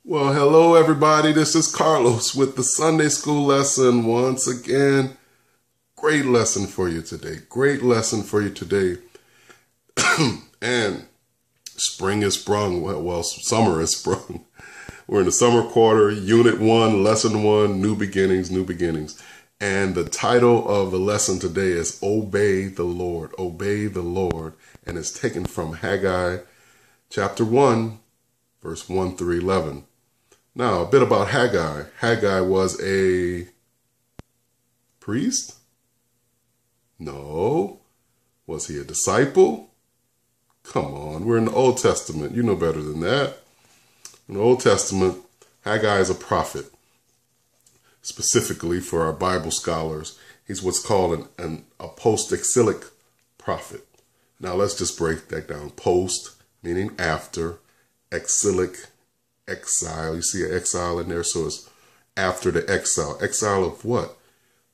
Well, hello everybody. This is Carlos with the Sunday school lesson once again. Great lesson for you today. Great lesson for you today. And spring is sprung. Well, summer is sprung. We're in the summer quarter, unit 1, lesson 1, new beginnings, new beginnings. And the title of the lesson today is Obey the Lord. Obey the Lord. And it's taken from Haggai chapter 1, verse 1 through 11. Now, a bit about Haggai. Haggai was a priest? No. Was he a disciple? Come on, we're in the Old Testament. You know better than that. In the Old Testament, Haggai is a prophet. Specifically for our Bible scholars, he's what's called a post-exilic prophet. Now, let's just break that down. Post, meaning after, exilic, exile. You see an exile in there, so it's after the exile. Exile of what?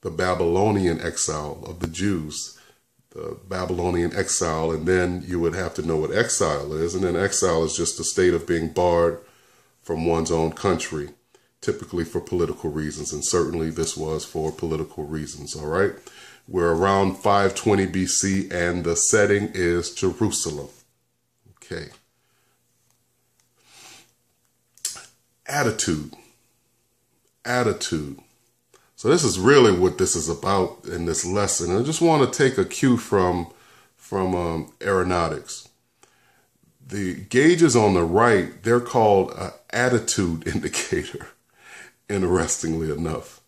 The Babylonian exile of the Jews. The Babylonian exile, and then you would have to know what exile is. And then exile is just a state of being barred from one's own country, typically for political reasons. And certainly this was for political reasons, all right? We're around 520 BC, and the setting is Jerusalem. Okay. Attitude. So this is really what this is about in this lesson. I just want to take a cue from aeronautics. The gauges on the right, they're called an attitude indicator, interestingly enough.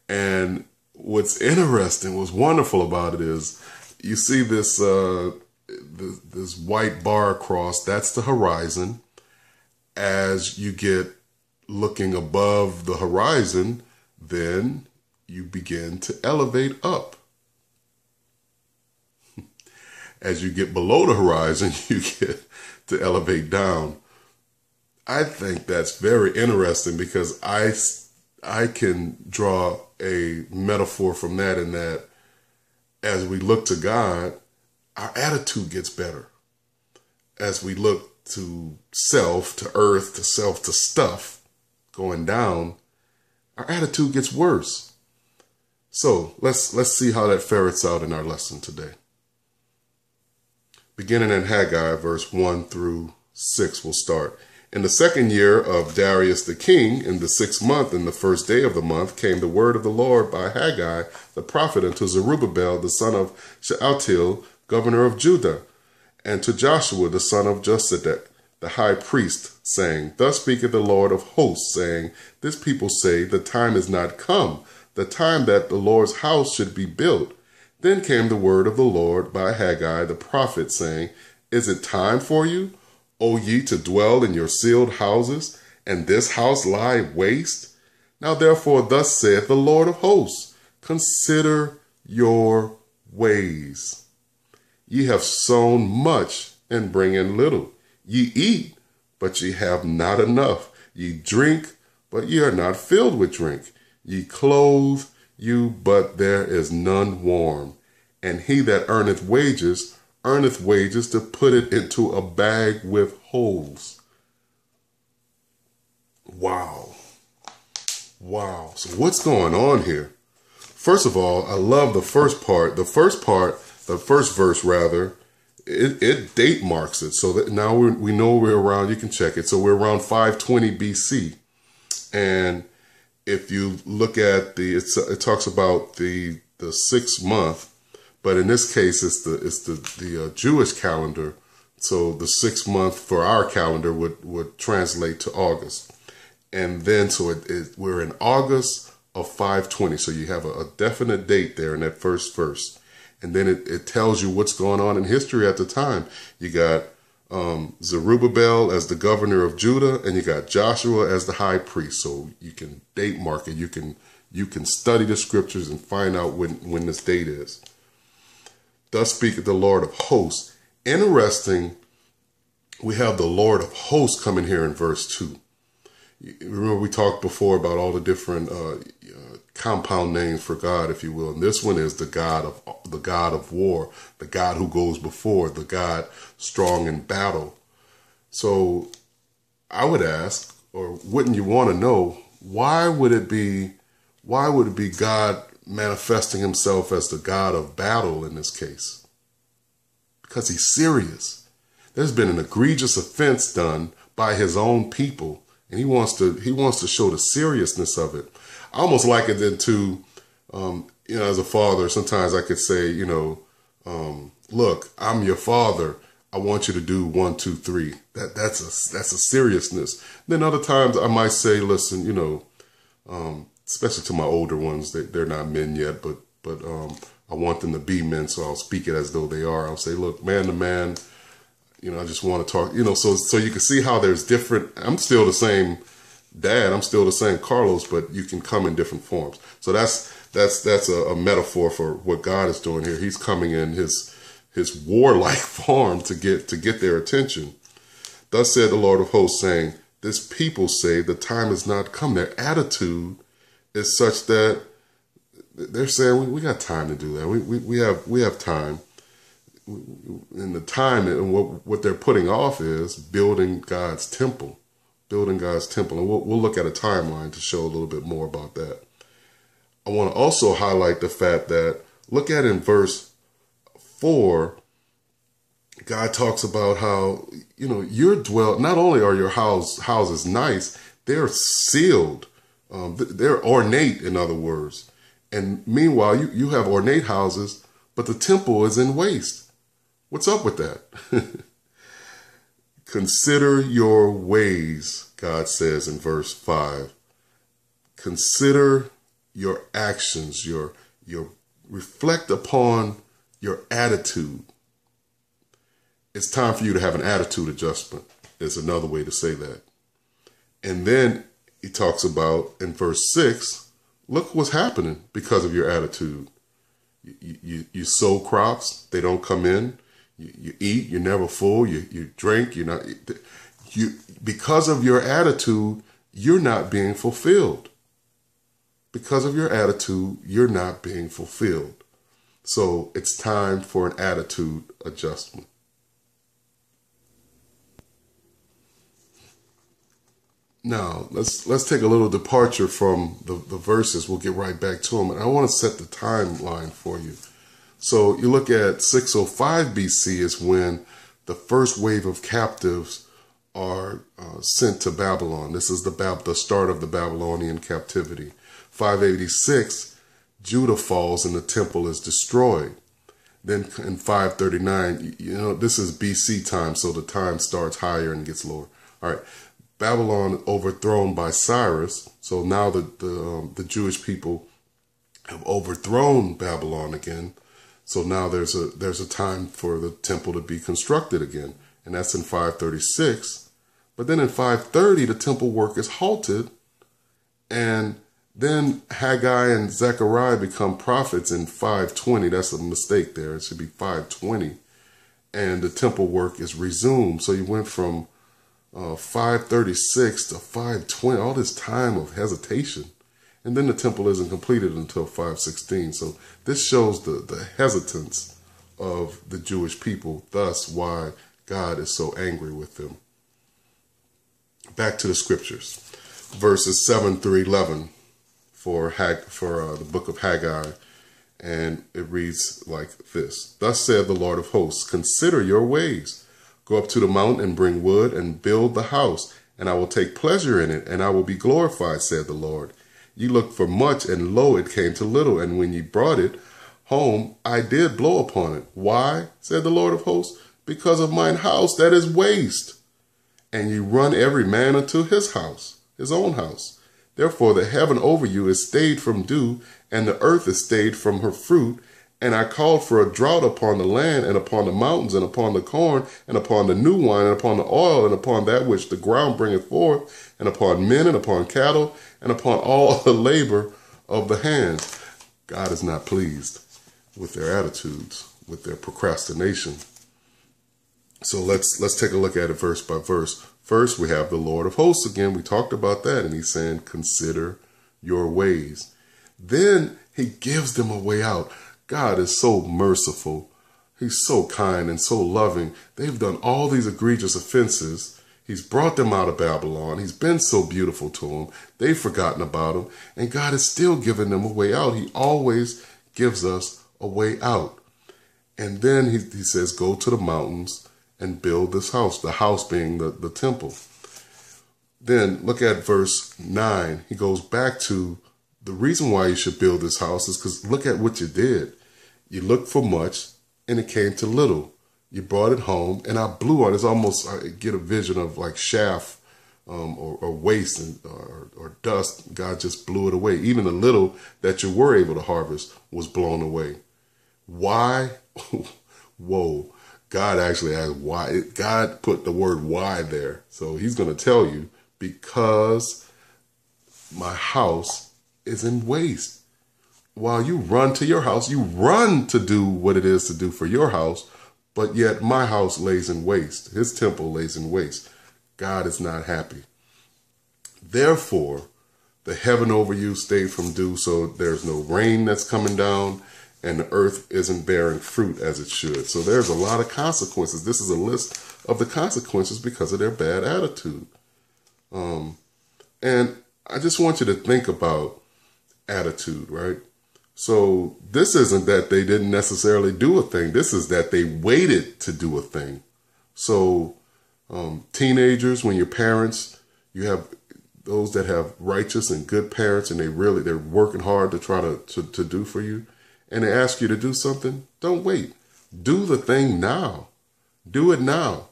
And what's interesting, what's wonderful about it is you see this, this white bar across, that's the horizon. As you get looking above the horizon, then you begin to elevate up. As you get below the horizon, you get to elevate down. I think that's very interesting because I can draw a metaphor from that, in that as we look to God, our attitude gets better. As we look to self, to earth, to self, to stuff going down, our attitude gets worse. So let's see how that ferrets out in our lesson today. Beginning in Haggai, verse 1 through 6, we'll start. In the second year of Darius the king, in the 6th month, in the first day of the month, came the word of the Lord by Haggai the prophet unto Zerubbabel the son of Shealtiel, governor of Judah, and to Joshua the son of Josedek, the high priest, saying, Thus speaketh the Lord of hosts, saying, This people say, the time is not come, the time that the Lord's house should be built. Then came the word of the Lord by Haggai the prophet, saying, Is it time for you, O ye, to dwell in your sealed houses, and this house lie waste? Now therefore thus saith the Lord of hosts, Consider your ways. Ye have sown much, and bring in little. Ye eat, but ye have not enough. Ye drink, but ye are not filled with drink. Ye clothe you, but there is none warm. And he that earneth wages to put it into a bag with holes. Wow. Wow. So what's going on here? First of all, I love the first part. The first verse rather, it date marks it. So that now we know we're around, you can check it. So we're around 520 BC. And if you look at it talks about the 6th month, but in this case, it's the Jewish calendar. So the 6th month for our calendar would translate to August. And then, so we're in August of 520. So you have a definite date there in that first verse. And then it tells you what's going on in history at the time. You got Zerubbabel as the governor of Judah, and you got Joshua as the high priest. So you can date mark it. You can study the scriptures and find out when this date is. Thus speaketh the Lord of hosts. Interesting, we have the Lord of hosts coming here in verse 2. Remember we talked before about all the different compound names for God, if you will. And this one is the God of war, the God who goes before, the God strong in battle. So I would ask, or wouldn't you want to know, why would it be God manifesting himself as the God of battle in this case? Because he's serious. There's been an egregious offense done by his own people, and he wants to show the seriousness of it. I almost like it into, as a father, sometimes I could say, look, I'm your father. I want you to do 1, 2, 3. That's a seriousness. Then other times I might say, listen, especially to my older ones, they're not men yet, but I want them to be men, so I'll speak it as though they are. I'll say, look, man to man, I just want to talk, so you can see how there's different. I'm still the same dad. I'm still the same Carlos, but you can come in different forms. So that's a metaphor for what God is doing here. He's coming in his warlike form to get their attention. Thus said the Lord of hosts, saying, this people say the time has not come. Their attitude is such that they're saying, we got time to do that. We have time. And the time, and what they're putting off is building God's temple. And we'll look at a timeline to show a little bit more about that. I want to also highlight the fact that, look at in verse 4, God talks about how, not only are your houses nice, they're sealed. They're ornate, in other words. And meanwhile, you have ornate houses, but the temple is in waste. What's up with that? Consider your ways, God says in verse 5. Consider your actions, your reflect upon your attitude. It's time for you to have an attitude adjustment, is another way to say that. And then he talks about in verse 6, look what's happening because of your attitude. You sow crops, they don't come in. You eat, you're never full. You drink, because of your attitude, you're not being fulfilled. Because of your attitude, you're not being fulfilled. So it's time for an attitude adjustment. Now, let's take a little departure from the verses. We'll get right back to them. And I want to set the timeline for you. So you look at 605 BC is when the first wave of captives are sent to Babylon. This is the start of the Babylonian captivity. 586, Judah falls and the temple is destroyed. Then in 539, this is BC time, so the time starts higher and gets lower. All right, Babylon overthrown by Cyrus. So now the Jewish people have overthrown Babylon again. So now there's a time for the temple to be constructed again, and that's in 536. But then in 530, the temple work is halted, and then Haggai and Zechariah become prophets in 520. That's a mistake there. It should be 520, and the temple work is resumed. So you went from 536 to 520, all this time of hesitation. And then the temple isn't completed until 516. So this shows the hesitance of the Jewish people, thus why God is so angry with them. Back to the scriptures. Verses 7 through 11 for the book of Haggai. And it reads like this. Thus said the Lord of hosts, consider your ways. Go up to the mountain and bring wood and build the house, and I will take pleasure in it, and I will be glorified, said the Lord. You looked for much, and lo, it came to little. And when ye brought it home, I did blow upon it. Why, said the Lord of hosts? Because of mine house that is waste. And ye run every man unto his house, his own house. Therefore the heaven over you is stayed from dew, and the earth is stayed from her fruit. And I called for a drought upon the land, and upon the mountains, and upon the corn, and upon the new wine, and upon the oil, and upon that which the ground bringeth forth, and upon men, and upon cattle, and upon all the labor of the hands. God is not pleased with their attitudes, with their procrastination. So let's take a look at it verse by verse. First, we have the Lord of hosts again. We talked about that, and he's saying, consider your ways. Then he gives them a way out. God is so merciful. He's so kind and so loving. They've done all these egregious offenses. He's brought them out of Babylon. He's been so beautiful to them. They've forgotten about him. And God is still giving them a way out. He always gives us a way out. And then he says, go to the mountains and build this house, the house being the temple. Then look at verse 9. He goes back to the reason why you should build this house is because look at what you did. You looked for much and it came to little. You brought it home and I blew on it. It's almost, I get a vision of like chaff or waste or dust. God just blew it away. Even the little that you were able to harvest was blown away. Why? Whoa. God actually asked why. God put the word why there. So he's going to tell you, because my house is in waste. While you run to your house, you run to do what it is to do for your house, but yet my house lays in waste. His temple lays in waste. God is not happy. Therefore, the heaven over you stayed from dew, so there's no rain that's coming down, and the earth isn't bearing fruit as it should. So there's a lot of consequences. This is a list of the consequences because of their bad attitude. And I just want you to think about attitude, right? So this isn't that they didn't necessarily do a thing. This is that they waited to do a thing. So teenagers, when your parents, you have those that have righteous and good parents and they're working hard to try to do for you, and they ask you to do something, don't wait. Do the thing now. Do it now.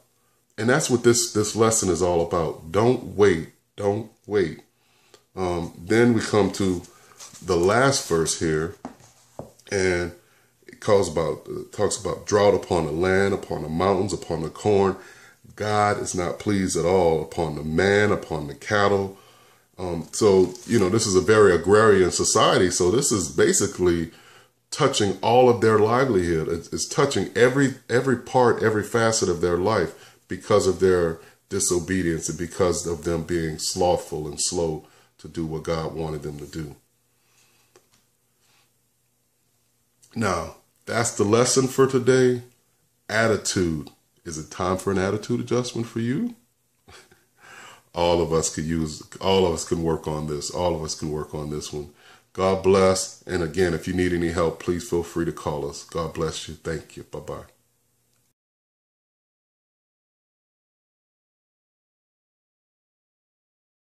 And that's what this lesson is all about. Don't wait. Don't wait. Then we come to the last verse here, and it talks about drought upon the land, upon the mountains, upon the corn. God is not pleased at all upon the man, upon the cattle. So, this is a very agrarian society. So this is basically touching all of their livelihood. It's touching every part, every facet of their life because of their disobedience and because of them being slothful and slow to do what God wanted them to do. Now, that's the lesson for today. Attitude. Is it time for an attitude adjustment for you? All of us can work on this. All of us can work on this one. God bless. And again, if you need any help, please feel free to call us. God bless you. Thank you. Bye-bye.